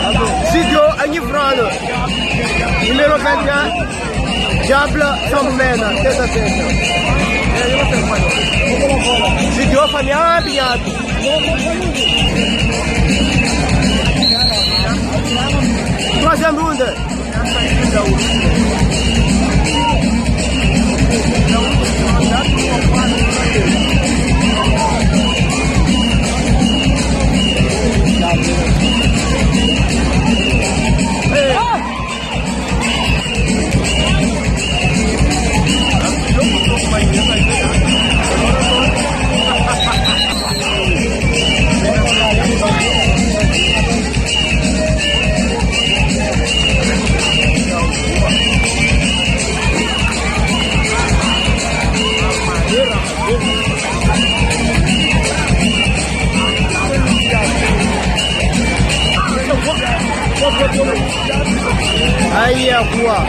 Studio Agnifrano. Numéro 21. Diable Sampena. Tête à tête. Studio Famia Biato. Troisième round. Aí é a rua.